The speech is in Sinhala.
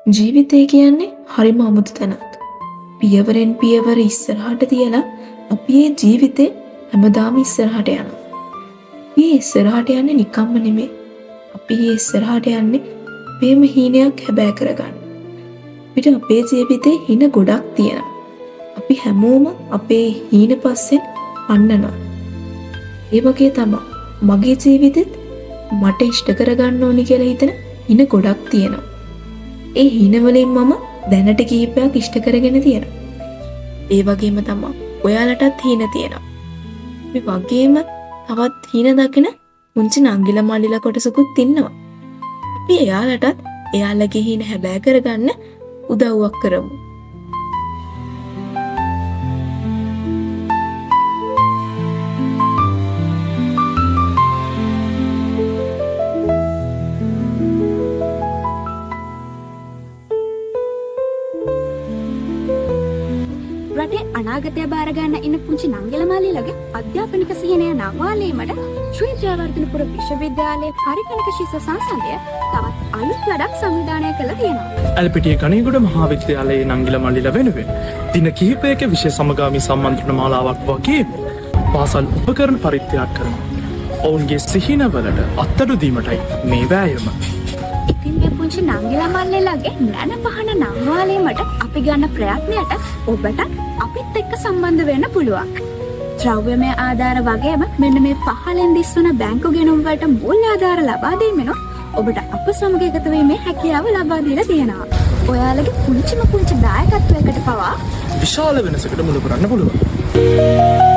ජීවිතය කියන්නේ හරිම අමුතු තැනක්. පියවරෙන් පියවර ඉස්සරහට තියලා අපි ඒ ජීවිතේ හැමදාම ඉස්සරහට යනවා. මේ ඉස්සරහට යන්නේ නිකම්ම නෙමෙයි. අපි මේ ඉස්සරහට යන්නේ අපේම හීනයක් හැබෑ කරගන්න. අපිට අපේ ජීවිතේ හීන ගොඩක් තියෙනවා. අපි හැමෝම අපේ හීන පස්සෙන් අන්නනවා. ඒ වගේ තමයි මගේ ජීවිතෙත් මට ඉෂ්ට කරගන්න ඕනි කියලා හිතන හීන ගොඩක් තියෙනවා. ඒ හීනවලින් මම දැනට කීපයක් ඉෂ්ට කරගෙන තියෙනවා. ඒ වගේම තමයි ඔයාලටත් හීන තියෙනවා. මේ වගේම තවත් හීන දකින මුංචි නංගිලා මල්ලිලා කොටසකුත් ඉන්නවා. අපි එයාලටත් එයාලගේ හීන හැබෑ කරගන්න උදව්වක් කරමු. රටේ අනාගතය බාරගන්න ඉන්න පුංචි නංගිලමාලිලගේ අධ්‍යාපනික සිහිනය නංවාලීමට ශ්‍රී ජයවර්ධනපුර විශ්වවිද්‍යාලයේ පරිගණක ශිෂ්‍ය සංසන්දය තවත් අලුත් වැඩක් සංවිධානය කළ තියෙනවා. ඇල්පිටිය ගණේගොඩ මහාවිද්‍යාලයේ නංගිලමල්ලිල වෙනුවෙන් දින කිහිපයක විෂය සමගාමී සම්මන්ත්‍රණ මාලාවක් වගේ පාසල් උපකරණ පරිත්‍යාග කරනවා. ඔවුන්ගේ සිහිනවලට අත්තඩු දීමටයි මේ වෑයම. ඉතින් මේ පුංචි නංගිලමල්ලිලගේ නැන පහන නංවාලීමට අපි ගන්න ප්‍රයත්නයට ඔබට අපිත් එක්ක සම්බන්ධ වෙන්න පුළුවන්. ද්‍රව්‍යමය ආධාර වගේම මෙන්න මේ පහලෙන් දිස්වන බැංකු ගෙනුම් වලට මූල්‍ය ආධාර ලබා දීමෙනුත් ඔබට අප සමග එකතු වීමේ හැකියාව ලබා දීලා තියෙනවා. ඔයාලගේ පුංචි දායකත්වයකට පවා විශාල වෙනසකට මුල පුරන්න පුළුවන්.